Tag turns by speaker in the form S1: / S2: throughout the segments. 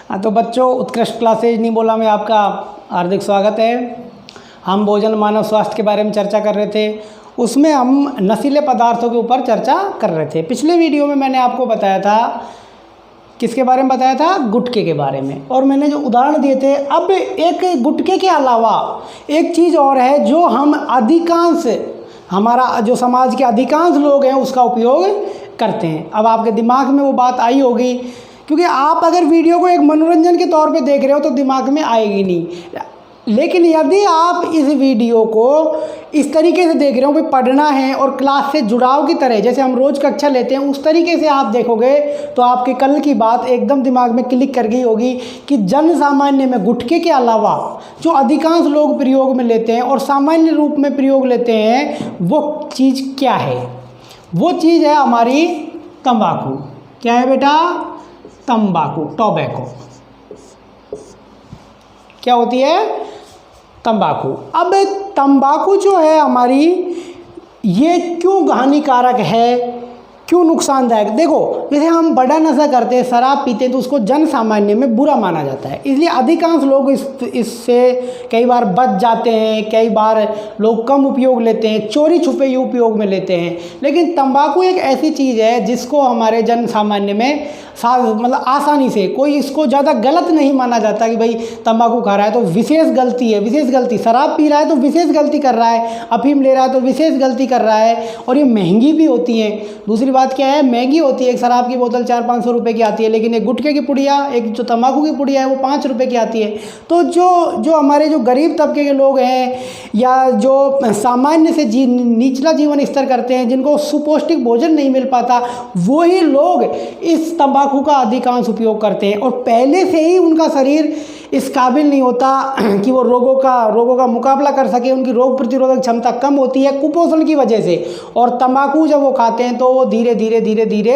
S1: हाँ तो बच्चों, उत्कृष्ट क्लासेज नहीं बोला मैं आपका हार्दिक स्वागत है। हम भोजन मानव स्वास्थ्य के बारे में चर्चा कर रहे थे, उसमें हम नशीले पदार्थों के ऊपर चर्चा कर रहे थे। पिछले वीडियो में मैंने आपको बताया था, किसके बारे में बताया था? गुटखे के बारे में। और मैंने जो उदाहरण दिए थे, अब एक गुटखे के अलावा एक चीज़ और है जो हम अधिकांश, हमारा जो समाज के अधिकांश लोग हैं उसका उपयोग करते हैं। अब आपके दिमाग में वो बात आई होगी, क्योंकि आप अगर वीडियो को एक मनोरंजन के तौर पे देख रहे हो तो दिमाग में आएगी नहीं। लेकिन यदि आप इस वीडियो को इस तरीके से देख रहे हो, भाई पढ़ना है और क्लास से जुड़ाव की तरह, जैसे हम रोज़ कक्षा लेते हैं उस तरीके से आप देखोगे तो आपके कल की बात एकदम दिमाग में क्लिक कर गई होगी कि जन सामान्य में गुटखे के अलावा जो अधिकांश लोग प्रयोग में लेते हैं और सामान्य रूप में प्रयोग लेते हैं, वो चीज़ क्या है? वो चीज़ है हमारी तंबाकू। क्या है बेटा? तंबाकू, टोबैको। क्या होती है? तंबाकू। अब तंबाकू जो है हमारी, ये क्यों हानिकारक है, क्यों नुकसानदायक? देखो, जैसे हम बड़ा नशा करते हैं, शराब पीते हैं, तो उसको जन सामान्य में बुरा माना जाता है, इसलिए अधिकांश लोग इससे कई बार बच जाते हैं, कई बार लोग कम उपयोग लेते हैं, चोरी छुपे उपयोग में लेते हैं। लेकिन तंबाकू एक ऐसी चीज़ है जिसको हमारे जन सामान्य में मतलब आसानी से, कोई इसको ज़्यादा गलत नहीं माना जाता कि भाई तंबाकू खा रहा है तो विशेष गलती है, विशेष गलती, शराब पी रहा है तो विशेष गलती कर रहा है, अफीम ले रहा है तो विशेष गलती कर रहा है। और ये महंगी भी होती हैं। दूसरी बात क्या है? महंगी होती है। एक शराब की बोतल 400-500 रुपये की आती है, लेकिन एक गुटखे की पुड़िया, एक जो तंबाकू की पुड़िया है वो 5 रुपये की आती है। तो जो हमारे जो गरीब तबके के लोग हैं या जो सामान्य से निचला जीवन स्तर करते हैं, जिनको सुपौष्टिक भोजन नहीं मिल पाता, वही लोग इस तंबाकू का अधिकांश उपयोग करते हैं। और पहले से ही उनका शरीर इस काबिल नहीं होता कि वो रोगों का मुकाबला कर सके, उनकी रोग प्रतिरोधक क्षमता कम होती है कुपोषण की वजह से। और तंबाकू जब वो खाते हैं तो वो धीरे धीरे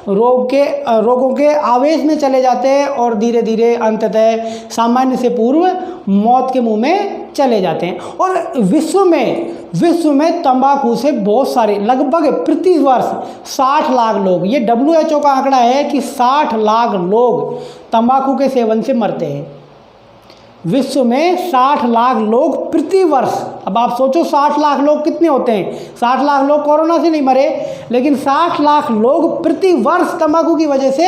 S1: रोगों के आवेश में चले जाते हैं और धीरे धीरे अंततः सामान्य से पूर्व मौत के मुंह में चले जाते हैं। और विश्व में तंबाकू से बहुत सारे, लगभग प्रति वर्ष 60 लाख लोग, ये WHO का आंकड़ा है कि 60 लाख लोग तंबाकू के सेवन से मरते हैं। विश्व में 60 लाख लोग प्रति वर्ष। अब आप सोचो 60 लाख लोग कितने होते हैं? 60 लाख लोग कोरोना से नहीं मरे, लेकिन 60 लाख लोग प्रति वर्ष तंबाकू की वजह से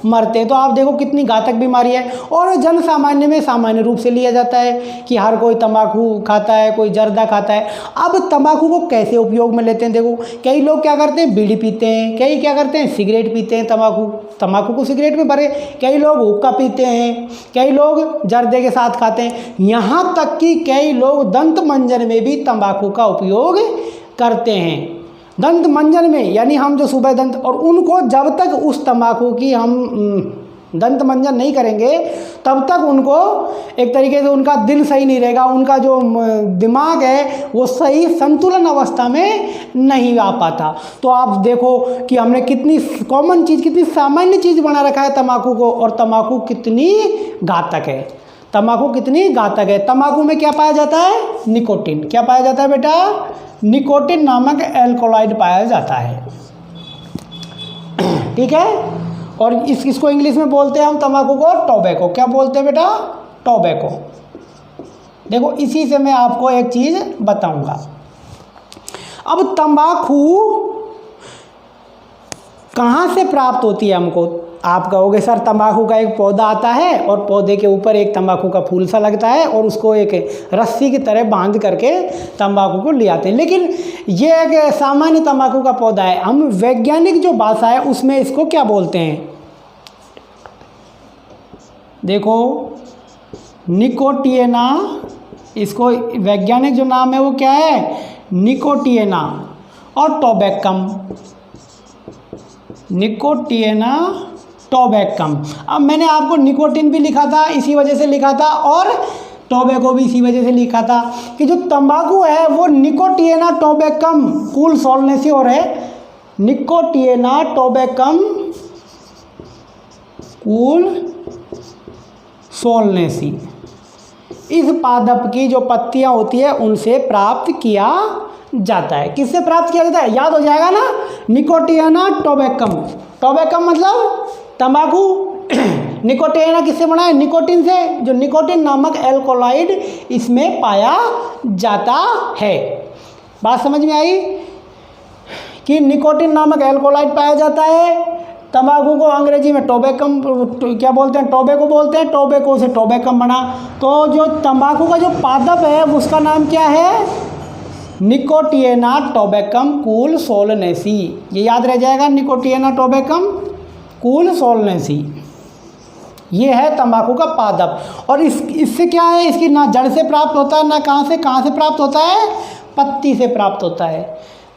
S1: मरते हैं। तो आप देखो कितनी घातक बीमारी है। और जन सामान्य में सामान्य रूप से लिया जाता है कि हर कोई तंबाकू खाता है, कोई जर्दा खाता है। अब तंबाकू को कैसे उपयोग में लेते हैं? देखो, कई लोग क्या करते हैं? बीड़ी पीते हैं, कई क्या करते हैं? सिगरेट पीते हैं, तंबाकू को सिगरेट में भरे, कई लोग हुक्का पीते हैं, कई लोग जर्दे के साथ खाते हैं, यहाँ तक कि कई लोग दंत मंजन में भी तंबाकू का उपयोग करते हैं। दंत मंजन में, यानी हम जो सुबह दंत, और उनको जब तक उस तंबाकू की हम दंत मंजन नहीं करेंगे तब तक उनको एक तरीके से उनका दिल सही नहीं रहेगा, उनका जो दिमाग है वो सही संतुलन अवस्था में नहीं आ पाता। तो आप देखो कि हमने कितनी कॉमन चीज़, कितनी सामान्य चीज़ बना रखा है तंबाकू को, और तंबाकू कितनी घातक है। तंबाकू कितनी घातक है। तंबाकू में क्या पाया जाता है? निकोटिन। क्या पाया जाता है बेटा? निकोटिन नामक एल्कोलॉइड पाया जाता है। ठीक है। और इसको इंग्लिश में बोलते हैं हम तंबाकू को टोबैको। क्या बोलते हैं बेटा? टोबैको। देखो, इसी से मैं आपको एक चीज़ बताऊंगा। अब तंबाकू कहाँ से प्राप्त होती है हमको? आप कहोगे सर तंबाकू का एक पौधा आता है और पौधे के ऊपर एक तंबाकू का फूल सा लगता है और उसको एक रस्सी की तरह बांध करके तंबाकू को ले आते हैं। लेकिन ये एक सामान्य तंबाकू का पौधा है। हम वैज्ञानिक जो भाषा है उसमें इसको क्या बोलते हैं? देखो, निकोटिएना। इसको वैज्ञानिक जो नाम है वो क्या है? निकोटिएना और टोबैकम। निकोटिएना टोबैकम। अब मैंने आपको निकोटिन भी लिखा था, इसी वजह से लिखा था, और टोबैको भी इसी वजह से लिखा था कि जो तंबाकू है वो निकोटिएना टोबैकम कूल सोलनेसी और है। निकोटिएना टोबैकम कूल सोलनेसी, इस पादप की जो पत्तियां होती है उनसे प्राप्त किया जाता है। किससे प्राप्त किया जाता है? याद हो जाएगा ना, निकोटिएना टोबैकम। टोबैकम मतलब तंबाकू, निकोटिन किससे बना है? निकोटिन से। जो निकोटिन नामक एल्कोलाइड इसमें पाया जाता है। बात समझ में आई कि निकोटिन नामक एल्कोलाइड पाया जाता है। तंबाकू को अंग्रेजी में टोबैकम क्या बोलते हैं? टोबैको बोलते हैं। टोबैको से टोबैकम बना। तो जो तंबाकू का जो पादप है उसका नाम क्या है? निकोटिएना टोबैकम कूल सोलनेसी। ये याद रह जाएगा, निकोटिएना टोबैकम कूल सोलनेसी। ये है तंबाकू का पादप। और इससे क्या है? इसकी ना जड़ से प्राप्त होता है, ना कहाँ से प्राप्त होता है? पत्ती से प्राप्त होता है।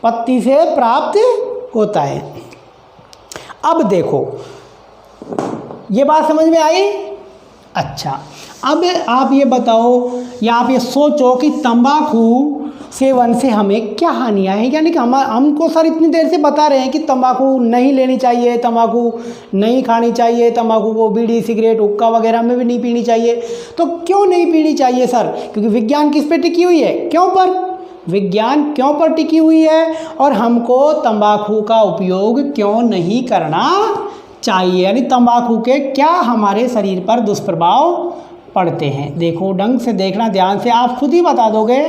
S1: पत्ती से प्राप्त होता है। अब देखो, ये बात समझ में आई? अच्छा, अब आप ये बताओ या आप ये सोचो कि तंबाकू सेवन से हमें क्या हानियाँ हैं। यानी कि हमको सर इतनी देर से बता रहे हैं कि तंबाकू नहीं लेनी चाहिए, तंबाकू नहीं खानी चाहिए, तंबाकू को बीड़ी सिगरेट हुक्का वगैरह में भी नहीं पीनी चाहिए। तो क्यों नहीं पीनी चाहिए सर? क्योंकि विज्ञान किस पे टिकी हुई है? क्यों पर? विज्ञान क्यों पर टिकी हुई है? और हमको तंबाकू का उपयोग क्यों नहीं करना चाहिए? यानी तंबाकू के क्या हमारे शरीर पर दुष्प्रभाव पड़ते हैं? देखो, ढंग से देखना, ध्यान से, आप खुद ही बता दोगे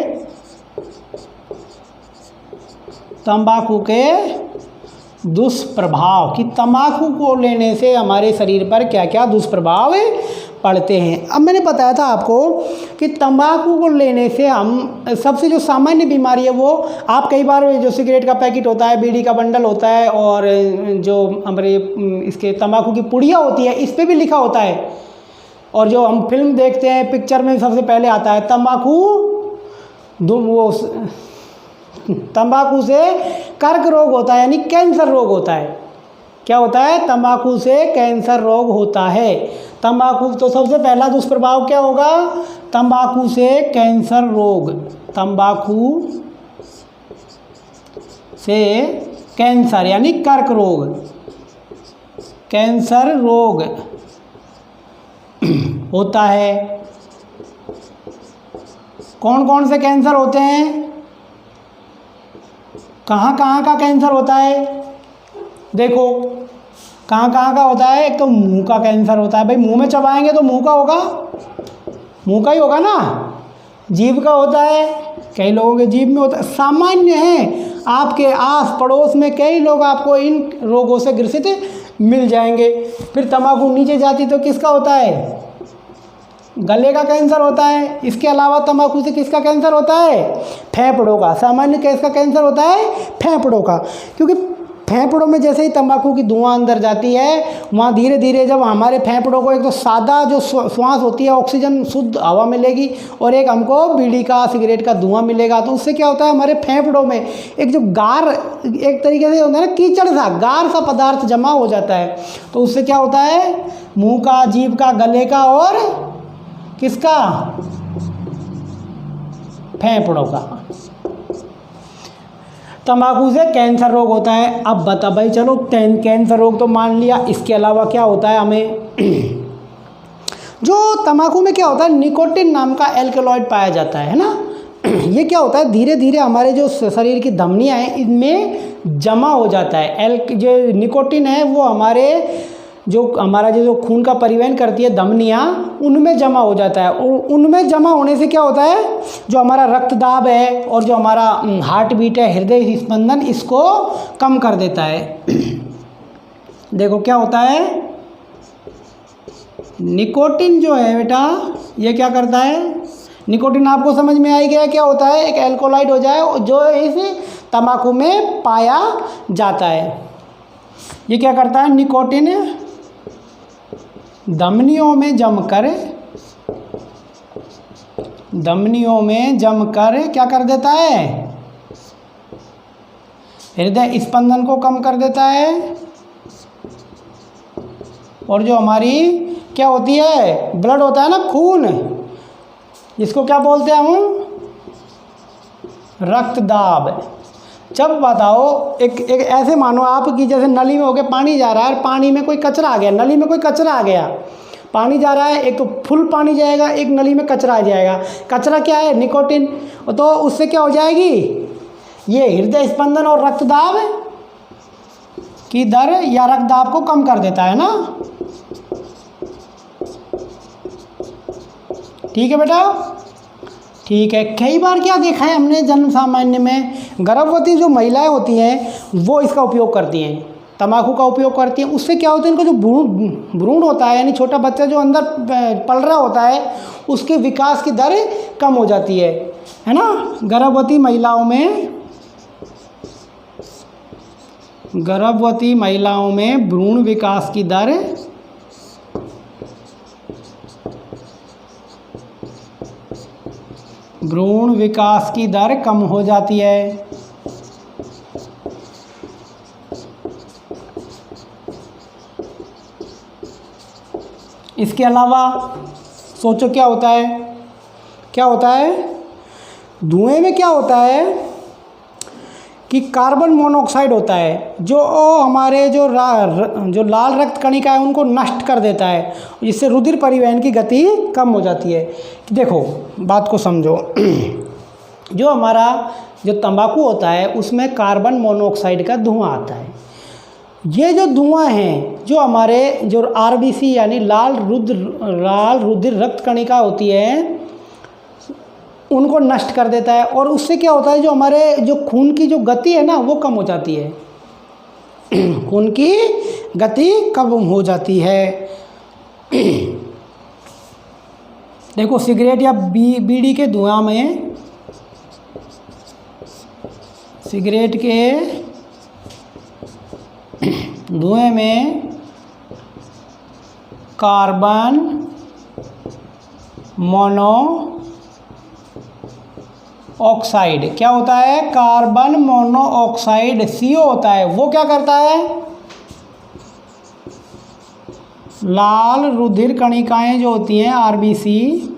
S1: तंबाकू के दुष्प्रभाव कि तंबाकू को लेने से हमारे शरीर पर क्या क्या दुष्प्रभाव पड़ते हैं। अब मैंने बताया था आपको कि तंबाकू को लेने से हम सबसे जो सामान्य बीमारी है वो, आप कई बार जो सिगरेट का पैकेट होता है, बीड़ी का बंडल होता है और जो हमारे इसके तंबाकू की पुड़िया होती है, इस पर भी लिखा होता है। और जो हम फिल्म देखते हैं, पिक्चर में सबसे पहले आता है तंबाकू से कर्क रोग होता है, यानी कैंसर रोग होता है। क्या होता है? तंबाकू से कैंसर रोग होता है। तंबाकू तो सबसे पहला दुष्प्रभाव क्या होगा? तंबाकू से कैंसर रोग। तंबाकू से कैंसर यानी कर्क रोग, कैंसर रोग होता है। कौन कौन से कैंसर होते हैं? कहाँ कहाँ का कैंसर होता है? देखो, कहाँ कहाँ का होता है? एक तो मुंह का कैंसर होता है। भाई, मुंह में चबाएंगे तो मुंह का होगा, मुंह का ही होगा ना। जीभ का होता है, कई लोगों के जीभ में होता है। सामान्य है, आपके आस पड़ोस में कई लोग आपको इन रोगों से ग्रसित मिल जाएंगे। फिर तंबाकू नीचे जाती तो किसका होता है? गले का कैंसर होता है। इसके अलावा तंबाकू से किसका कैंसर होता है? फेफड़ों का। सामान्य किसका कैंसर होता है? फेफड़ों का। क्योंकि फेफड़ों में जैसे ही तंबाकू की धुआं अंदर जाती है, वहाँ धीरे धीरे जब हमारे फेफड़ों को एक तो सादा जो श्वास होती है, ऑक्सीजन शुद्ध हवा मिलेगी, और एक हमको बीड़ी का सिगरेट का धुआं मिलेगा, तो उससे क्या होता है? हमारे फेफड़ों में एक जो गार, एक तरीके से होता है ना, कीचड़ सा, गार सा पदार्थ जमा हो जाता है। तो उससे क्या होता है? मुँह का, जीभ का, गले का और किसका? फेफड़ों का। तंबाकू से कैंसर रोग होता है। अब बता भाई, चलो कैंसर रोग तो मान लिया, इसके अलावा क्या होता है हमें? जो तंबाकू में क्या होता है? निकोटिन नाम का एल्कलॉइड पाया जाता है ना। ये क्या होता है? धीरे धीरे हमारे जो शरीर की धमनियाँ हैं इनमें जमा हो जाता है। जो निकोटिन है वो हमारा जो खून का परिवहन करती है धमनियाँ, उनमें जमा हो जाता है। और उनमें जमा होने से क्या होता है? जो हमारा रक्तदाब है और जो हमारा हार्ट बीट है, हृदय स्पंदन, इसको कम कर देता है। देखो क्या होता है? निकोटिन जो है बेटा, ये क्या करता है? निकोटिन आपको समझ में आई गया क्या होता है? एक एल्कोलाइड हो जाए जो इस तंबाकू में पाया जाता है। ये क्या करता है? निकोटिन धमनियों में जमकर क्या कर देता है? हृदय स्पंदन को कम कर देता है। और जो हमारी क्या होती है? ब्लड होता है ना, खून, इसको क्या बोलते हैं हम? रक्तदाब। जब बताओ, एक ऐसे मानो आप कि जैसे नली में होके पानी जा रहा है, पानी में कोई कचरा आ गया, नली में कोई कचरा आ गया, पानी जा रहा है, एक तो फुल पानी जाएगा, एक नली में कचरा आ जाएगा। कचरा क्या है? निकोटिन। तो उससे क्या हो जाएगी? ये हृदय स्पंदन और रक्तदाब की दर या रक्तदाब को कम कर देता है ना। ठीक है बेटा, ठीक है। कई बार क्या देखा है हमने जन्म सामान्य में, गर्भवती जो महिलाएं होती हैं वो इसका उपयोग करती हैं, तंबाकू का उपयोग करती हैं। उससे क्या होता है, इनका जो भ्रूण होता है, यानी छोटा बच्चा जो अंदर पल रहा होता है, उसके विकास की दर कम हो जाती है ना। गर्भवती महिलाओं में भ्रूण विकास की दर कम हो जाती है। इसके अलावा सोचो क्या होता है, धुएं में क्या होता है कि कार्बन मोनोऑक्साइड होता है, जो हमारे जो लाल रक्त कणिका है उनको नष्ट कर देता है, जिससे रुधिर परिवहन की गति कम हो जाती है। देखो बात को समझो, जो हमारा जो तंबाकू होता है उसमें कार्बन मोनोऑक्साइड का धुआं आता है। ये जो धुआं है जो हमारे जो आरबीसी यानी लाल रुधिर रक्त कणिका होती है उनको नष्ट कर देता है, और उससे क्या होता है, जो हमारे जो खून की जो गति है ना वो कम हो जाती है, खून की गति कम हो जाती है। देखो सिगरेट या बीड़ी के धुआं में, सिगरेट के धुएं में कार्बन मोनोऑक्साइड क्या होता है, कार्बन मोनोऑक्साइड CO होता है। वो क्या करता है, लाल रुधिर कणिकाएं जो होती हैं आरबीसी,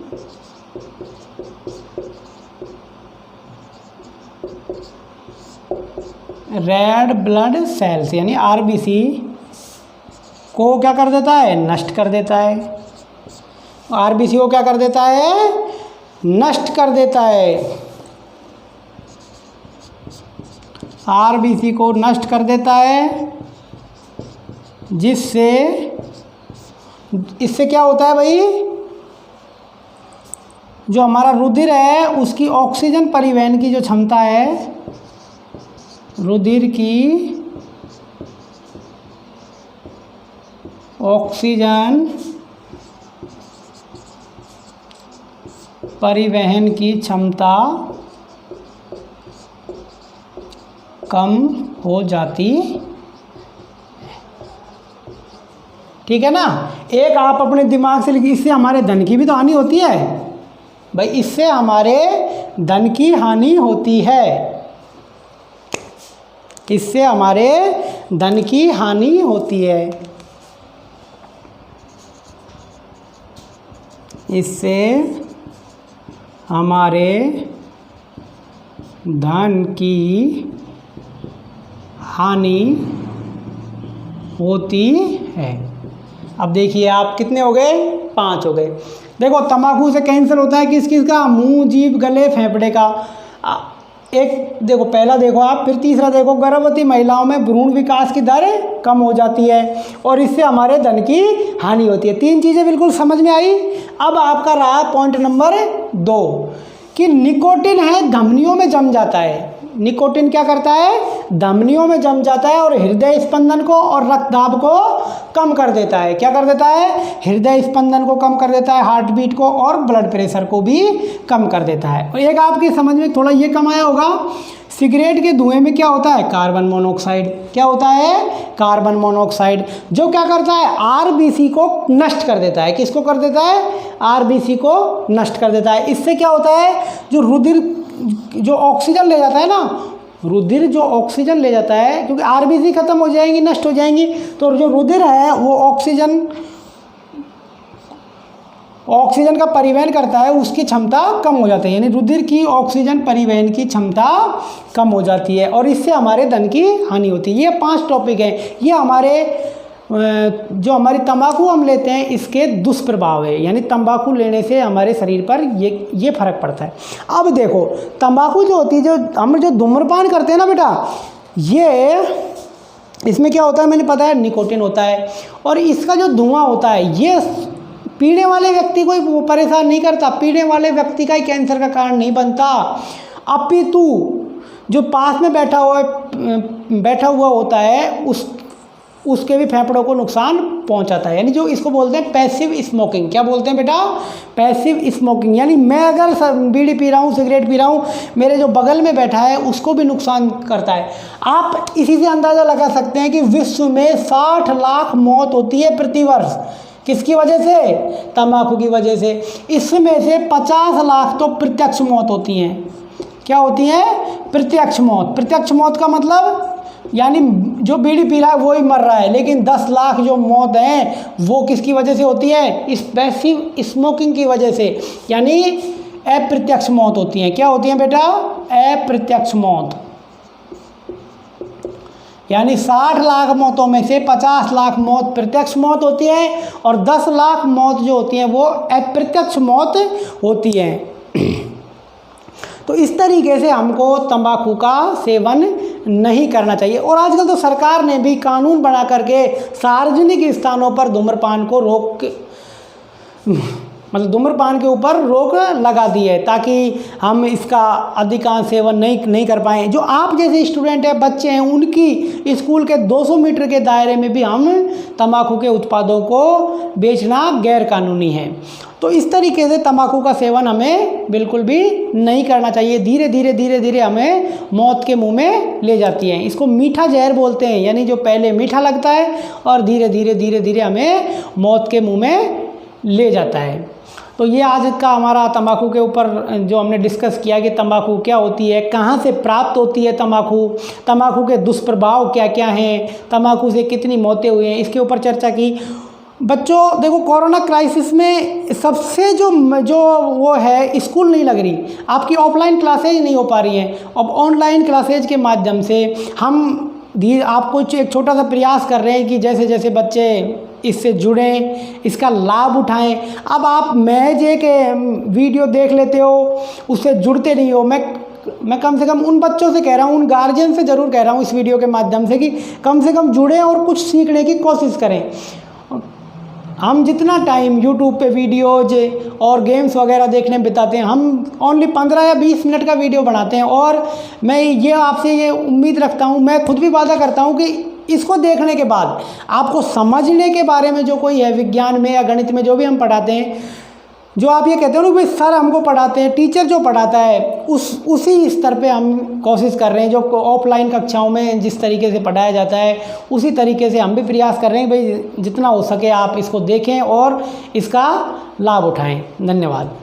S1: रेड ब्लड सेल्स यानी आरबीसी को क्या कर देता है, नष्ट कर देता है। आरबीसी को क्या कर देता है, नष्ट कर देता है। आरबीसी को नष्ट कर देता है, जिससे इससे क्या होता है भाई, जो हमारा रुधिर है उसकी ऑक्सीजन परिवहन की जो क्षमता है, रुधिर की ऑक्सीजन परिवहन की क्षमता कम हो जाती है। ठीक है ना। एक आप अपने दिमाग से लिखिए, इससे हमारे धन की भी तो हानि होती है भाई, इससे हमारे धन की हानि होती है, इससे हमारे धन की हानि होती है, इससे हमारे धन की हानि होती है। अब देखिए आप कितने हो गए, 5 हो गए। देखो तंबाकू से कैंसर होता है किस किस का, मुंह, जीभ, गले, फेफड़े का। एक देखो पहला देखो आप, फिर तीसरा देखो, गर्भवती महिलाओं में भ्रूण विकास की दर कम हो जाती है और इससे हमारे धन की हानि होती है। 3 चीज़ें बिल्कुल समझ में आई। अब आपका रहा पॉइंट नंबर 2 कि निकोटिन है धमनियों में जम जाता है। निकोटिन क्या करता है, धमनियों में जम जाता है और हृदय स्पंदन को और रक्तदाब को कम कर देता है। क्या कर देता है, हृदय स्पंदन को कम कर देता है, हार्ट बीट को, और ब्लड प्रेशर को भी कम कर देता है। और एक आपकी समझ में थोड़ा ये कम आया होगा, सिगरेट के धुएं में क्या होता है, कार्बन मोनोऑक्साइड। क्या होता है, कार्बन मोनोऑक्साइड, जो क्या करता है, आरबीसी को नष्ट कर देता है। किसको कर देता है, आरबीसी को नष्ट कर देता है। इससे क्या होता है, जो रुधिर जो ऑक्सीजन ले जाता है ना, रुधिर जो ऑक्सीजन ले जाता है, क्योंकि आरबीसी खत्म हो जाएंगी, नष्ट हो जाएंगी, तो जो रुधिर है वो ऑक्सीजन का परिवहन करता है, उसकी क्षमता कम हो जाती है, यानी रुधिर की ऑक्सीजन परिवहन की क्षमता कम हो जाती है और इससे हमारे धन की हानि होती है। ये 5 टॉपिक हैं, ये हमारे जो हमारी तंबाकू हम लेते हैं इसके दुष्प्रभाव है, यानी तंबाकू लेने से हमारे शरीर पर ये फर्क पड़ता है। अब देखो तंबाकू जो होती है, जो हम जो धूम्रपान करते हैं ना बेटा, ये इसमें क्या होता है, मैंने पता है निकोटिन होता है, और इसका जो धुआं होता है ये पीने वाले व्यक्ति को ही परेशान नहीं करता, पीने वाले व्यक्ति का ही कैंसर का कारण नहीं बनता, अपितु जो पास में बैठा हुआ होता है उसके भी फेफड़ों को नुकसान पहुंचाता है। यानी जो इसको बोलते हैं पैसिव स्मोकिंग। क्या बोलते हैं बेटा? Passive smoking. यानी मैं अगर बीड़ी पी रहा हूँ, सिगरेट पी रहा हूँ, मेरे जो बगल में बैठा है उसको भी नुकसान करता है। आप इसी से अंदाज़ा लगा सकते हैं कि विश्व में 60 लाख मौत होती है प्रतिवर्ष। किसकी वजह से? तंबाकू की वजह से। इसमें से 50 लाख तो प्रत्यक्ष मौत होती हैं। क्या होती है? प्रत्यक्ष मौत। प्रत्यक्ष मौत का मतलब यानी जो बीड़ी पी रहा है वो ही मर रहा है, लेकिन 10 लाख जो मौत हैं वो किसकी वजह से होती है? इस पैसिव स्मोकिंग की वजह से, यानी अप्रत्यक्ष मौत होती हैं। क्या होती हैं बेटा? अप्रत्यक्ष मौत। यानी 60 लाख मौतों में से 50 लाख मौत प्रत्यक्ष मौत होती है और 10 लाख मौत जो होती हैं वो अप्रत्यक्ष मौत होती है। तो इस तरीके से हमको तंबाकू का सेवन नहीं करना चाहिए। और आजकल तो सरकार ने भी कानून बना करके सार्वजनिक स्थानों पर धूम्रपान को धूम्रपान के ऊपर रोक लगा दी है, ताकि हम इसका अधिकांश सेवन नहीं कर पाएँ। जो आप जैसे स्टूडेंट हैं, बच्चे हैं, उनकी स्कूल के 200 मीटर के दायरे में भी हम तंबाकू के उत्पादों को बेचना गैर कानूनी है। तो इस तरीके से तंबाकू का सेवन हमें बिल्कुल भी नहीं करना चाहिए। धीरे धीरे हमें मौत के मुंह में ले जाती है। इसको मीठा जहर बोलते हैं, यानी जो पहले मीठा लगता है और धीरे धीरे हमें मौत के मुंह में ले जाता है। तो ये आज का हमारा तंबाकू के ऊपर जो हमने डिस्कस किया कि तंबाकू क्या होती है, कहाँ से प्राप्त होती है तंबाकू के दुष्प्रभाव क्या क्या हैं, तंबाकू से कितनी मौतें हुई हैं, इसके ऊपर चर्चा की। बच्चों देखो, कोरोना क्राइसिस में सबसे जो वो है, स्कूल नहीं लग रही, आपकी ऑफलाइन क्लासेज नहीं हो पा रही हैं। अब ऑनलाइन क्लासेज के माध्यम से हम आपको एक छोटा सा प्रयास कर रहे हैं कि जैसे जैसे बच्चे इससे जुड़ें, इसका लाभ उठाएं। अब आप महज एक वीडियो देख लेते हो, उससे जुड़ते नहीं हो। मैं कम से कम उन बच्चों से कह रहा हूँ, उन गार्जियन से ज़रूर कह रहा हूँ इस वीडियो के माध्यम से कि कम से कम जुड़ें और कुछ सीखने की कोशिश करें। हम जितना टाइम YouTube पे वीडियोज और गेम्स वगैरह देखने में बिताते हैं, हम ओनली 15 या 20 मिनट का वीडियो बनाते हैं। और मैं ये आपसे ये उम्मीद रखता हूँ, मैं खुद भी वादा करता हूँ कि इसको देखने के बाद आपको समझने के बारे में जो कोई है, विज्ञान में या गणित में जो भी हम पढ़ाते हैं, जो आप ये कहते हो ना भाई सर हमको पढ़ाते हैं, टीचर जो पढ़ाता है उसी स्तर पे हम कोशिश कर रहे हैं। जो ऑफलाइन कक्षाओं में जिस तरीके से पढ़ाया जाता है उसी तरीके से हम भी प्रयास कर रहे हैं भाई जितना हो सके आप इसको देखें और इसका लाभ उठाएं। धन्यवाद।